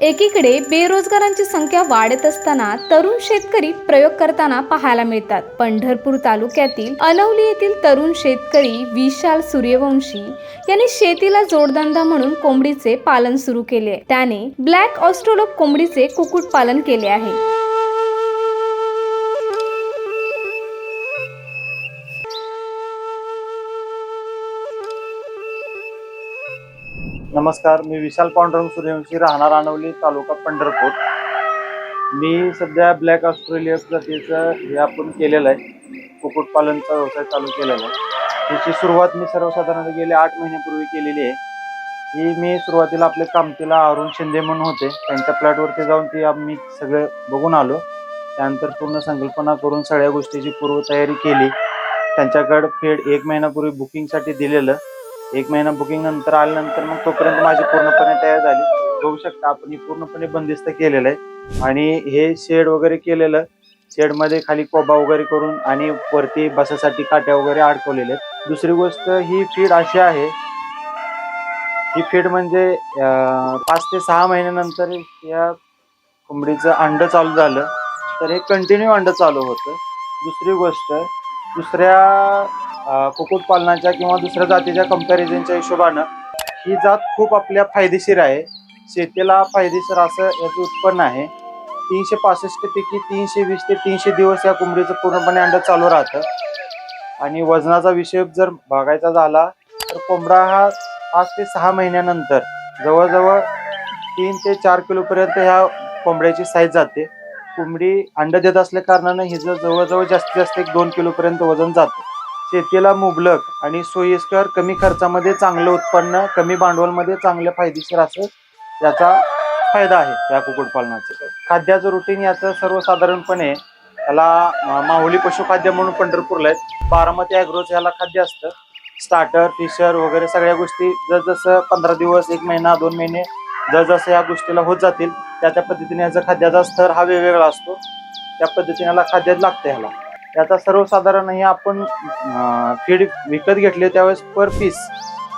एकीकडे बेरोजगारांची संख्या वाढत असताना तरुण शेतकरी प्रयोग करताना पाहायला मिळतात। पंढरपूर तालुक्यातील अनवली येथील तरुण शेतकरी विशाल सूर्यवंशी यांनी शेतीला जोडधंदा म्हणून कोंबडीचे पालन सुरू केले। त्याने ब्लॅक ऑस्ट्रोलोप कोंबडीचे कुक्कुट पालन केले आहे। नमस्कार, मी विशाल पांडुरंग सूर्यवंशी, राहणार अनवली, तालुका पंढरपूर। मी सध्या ब्लॅक ऑस्ट्रेलिया जातीचं हे आपण केलेलं आहे, कुक्कुटपालनचा व्यवसाय चालू केलेला आहे। त्याची सुरुवात मी सर्वसाधारण गेले 8 महिन्यापूर्वी केलेली आहे। ही मी सुरुवातीला आपल्या कामतीला अरुण शिंदे म्हणून होते, त्यांच्या प्लॅटवरती जाऊन ती आम्ही सगळं बघून आलो। त्यानंतर पूर्ण संकल्पना करून सगळ्या गोष्टीची पूर्वतयारी केली। त्यांच्याकडे फेड 1 महिन्यापूर्वी बुकिंगसाठी दिलेलं। 1 महिना बुकिंग नंतर आल्यानंतर मग तोपर्यंत माझी पूर्णपणे तयार झाली। बघू शकता आपण पूर्णपणे बंदिस्त केलेलं आहे आणि हे शेड वगैरे केलेलं। शेडमध्ये खाली कोबा वगैरे करून आणि वरती बसासाठी काट्या वगैरे अडकवलेले आहेत। दुसरी गोष्ट, ही फीड अशी आहे, ही फीड म्हणजे 5 ते 6 महिन्यानंतर या कोंबडीचं अंड चालू झालं तर हे कंटिन्यू अंड चालू होतं। दुसरी गोष्ट, दुसऱ्या कुक्कुटपालनाच्या किंवा दुसऱ्या जातीच्या कंपॅरिझनच्या हिशोबानं ही जात खूप आपल्या फायदेशीर आहे। शेतीला फायदेशीर असं याचं उत्पन्न आहे। 365 पैकी 320 ते 300 दिवस या कोंबडीचं पूर्णपणे अंड चालू राहतं। आणि वजनाचा विषय जर बघायचा झाला तर कोंबडा हा 5 ते 6 महिन्यानंतर जवळजवळ 3 ते 4 किलोपर्यंत ह्या कोंबड्याची साईज जाते। कोंबडी अंड देत असल्या कारणानं हिचं जवळजवळ जास्तीत जास्त 1-2 किलोपर्यंत वजन जातं। शेतीला मुबलक आणि सोयीस्कर, कमी खर्चामध्ये चांगलं उत्पन्न, कमी भांडवलमध्ये चांगलं फायदेशीर असं याचा फायदा आहे या कुक्कुटपालनाचं। खाद्याचं रुटीन याचं सर्वसाधारणपणे याला माहुली पशुखाद्य म्हणून पंढरपूरला आहेत, बारामती ॲग्रोचं याला खाद्य असतं। स्टार्टर, फिशर वगैरे सगळ्या गोष्टी जसं 15 दिवस, 1 महिना, 2 महिने जसं या गोष्टीला होत जातील त्या पद्धतीने याचा खाद्याचा स्तर हा वेगवेगळा असतो। त्या पद्धतीने याला खाद्य लागतं। ह्याला याचा सर्वसाधारण हे आपण फीड विकत घेतले त्यावेळेस पर पीस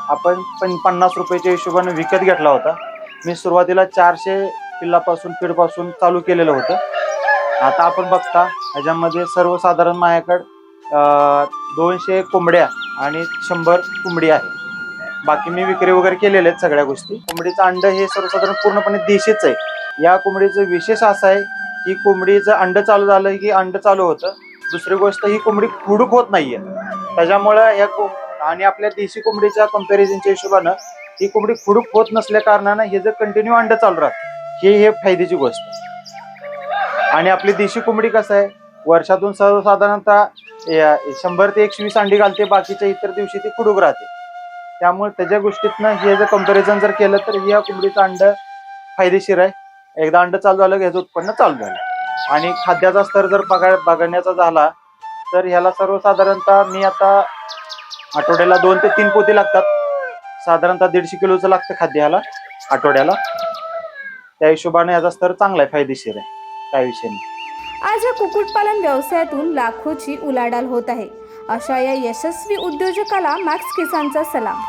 आपण 50 रुपयाच्या हिशोबाने विकत घेतला होता। मी सुरुवातीला 400 पिल्लापासून फीडपासून चालू केलेलं होतं। आता आपण बघता ह्याच्यामध्ये सर्वसाधारण माझ्याकडे 200 कोंबड्या आणि 100 कोंबडी आहे। बाकी मी विक्री वगैरे केलेल्या आहेत सगळ्या गोष्टी। कोंबडीचं अंड हे सर्वसाधारण पूर्णपणे देशीच आहे। या कोंबडीचं विशेष असं आहे की कोंबडीचं अंड चालू झालं की अंड चालू होतं। दुसरी गोष्ट, ही कोंबडी खुडूक होत नाहीये, त्याच्यामुळं या आणि आपल्या देशी कोंबडीच्या कंपॅरिझनच्या हिशोबानं ही कोंबडी खुडूक होत नसल्या कारणानं हे जर कंटिन्यू अंड चालू राहतं, हे फायद्याची गोष्ट। आणि आपली देशी कोंबडी कसं आहे, वर्षातून सर्वसाधारणतः 100 ते 120 अंडी घालते, बाकीच्या इतर दिवशी ती खुडूक राहते। त्यामुळे त्याच्या गोष्टीतनं हे जर कंपॅरिझन जर केलं तर या कोंबडीचं अंड फायदेशीर आहे। एकदा अंड चालू झालं की ह्याचं उत्पन्न चालू झालं। आणि खाद्याचा स्तर जर बघण्याचा झाला तर ह्याला सर्वसाधारणतः मी आता आठवड्याला 2 ते 3 पोती लागतात। साधारणतः 150 किलोचं लागतं खाद्य ह्याला आठवड्याला। त्या हिशोबाने याचा स्तर चांगला आहे, फायदेशीर आहे, काय विषय नाही। आज या कुक्कुटपालन व्यवसायातून लाखोची उलाढाल होत आहे। अशा या यशस्वी उद्योजकाला मॅक्स किसानचा सलाम।